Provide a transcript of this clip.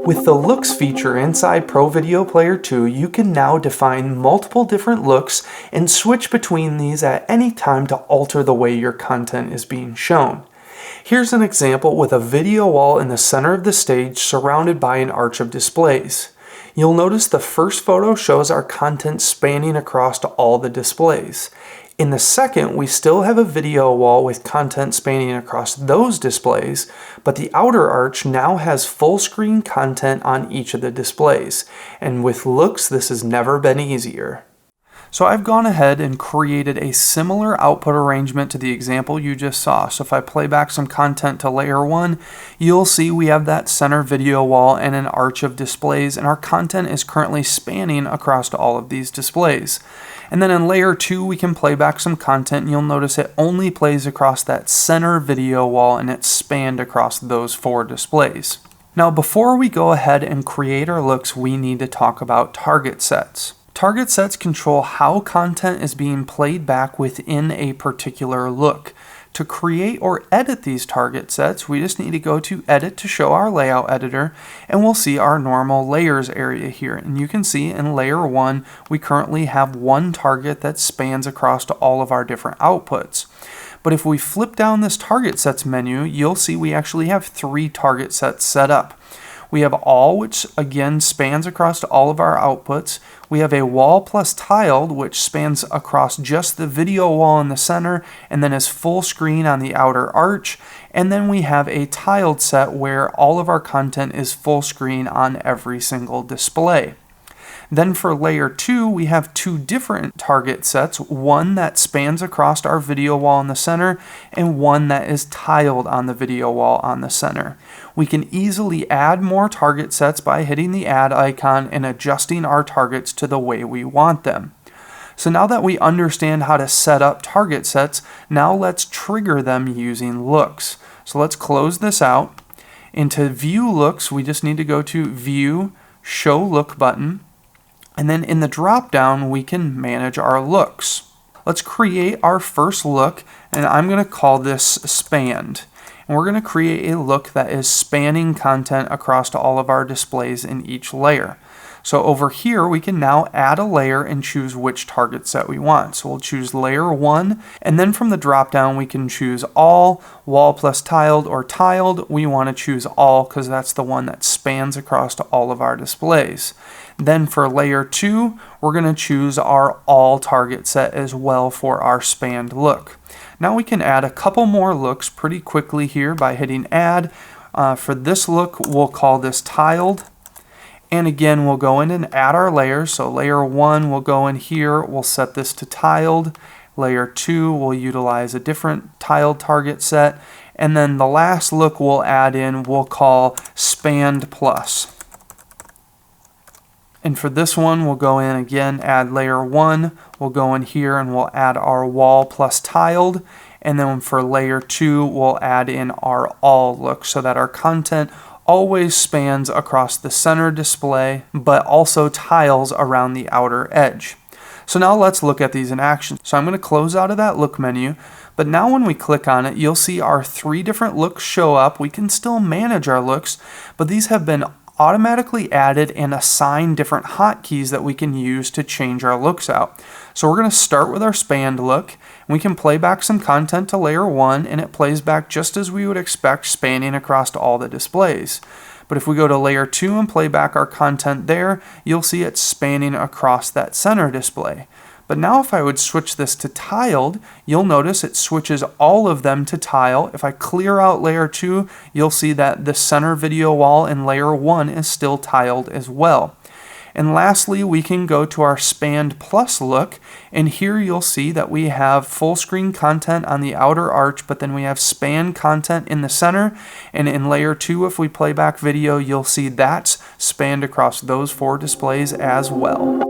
With the Looks feature inside ProVideoPlayer 2, you can now define multiple different looks and switch between these at any time to alter the way your content is being shown. Here's an example with a video wall in the center of the stage surrounded by an arch of displays. You'll notice the first photo shows our content spanning across all the displays. In the second, we still have a video wall with content spanning across those displays, but the outer arch now has full screen content on each of the displays. And with Looks, this has never been easier. So I've gone ahead and created a similar output arrangement to the example you just saw. So if I play back some content to layer 1, you'll see we have that center video wall and an arch of displays, and our content is currently spanning across all of these displays. And then in layer 2, we can play back some content, and you'll notice it only plays across that center video wall and it's spanned across those 4 displays. Now before we go ahead and create our looks, we need to talk about target sets. Target sets control how content is being played back within a particular look. To create or edit these target sets, we just need to go to Edit to show our layout editor, and we'll see our normal layers area here. And you can see in layer 1, we currently have one target that spans across to all of our different outputs. But if we flip down this target sets menu, you'll see we actually have 3 target sets set up. We have all, which again spans across to all of our outputs. We have a wall plus tiled, which spans across just the video wall in the center and then is full screen on the outer arch. And then we have a tiled set where all of our content is full screen on every single display. Then for layer 2, we have 2 different target sets, one that spans across our video wall in the center and one that is tiled on the video wall on the center. We can easily add more target sets by hitting the add icon and adjusting our targets to the way we want them. So now that we understand how to set up target sets, now let's trigger them using looks. So let's close this out. Into view looks, we just need to go to view, show look button. And then in the drop down, we can manage our looks. Let's create our first look, and I'm going to call this spanned. And we're going to create a look that is spanning content across to all of our displays in each layer. So over here, we can now add a layer and choose which target set we want. So we'll choose layer 1, and then from the drop down, we can choose all, wall plus tiled, or tiled. We want to choose all because that's the one that spans across to all of our displays. Then for layer 2, we're going to choose our all target set as well for our spanned look. Now we can add a couple more looks pretty quickly here by hitting add. For this look, we'll call this tiled. And again, we'll go in and add our layers. So layer 1, we'll go in here, we'll set this to tiled. Layer 2, we'll utilize a different tiled target set. And then the last look we'll add in, we'll call spanned plus. And for this one, we'll go in again, add layer 1, we'll go in here and we'll add our wall plus tiled. And then for layer 2, we'll add in our all look so that our content always spans across the center display, but also tiles around the outer edge. So now let's look at these in action. So I'm going to close out of that look menu, but now when we click on it, you'll see our 3 different looks show up. We can still manage our looks, but these have been automatically added and assigned different hotkeys that we can use to change our looks out. So we're going to start with our spanned look. We can play back some content to layer 1, and it plays back just as we would expect, spanning across to all the displays. But if we go to layer 2 and play back our content there, you'll see it spanning across that center display. But now if I would switch this to tiled, you'll notice it switches all of them to tile. If I clear out layer 2, you'll see that the center video wall in layer 1 is still tiled as well. And lastly, we can go to our spanned plus look, and here you'll see that we have full screen content on the outer arch, but then we have spanned content in the center. And in layer 2, if we play back video, you'll see that's spanned across those 4 displays as well.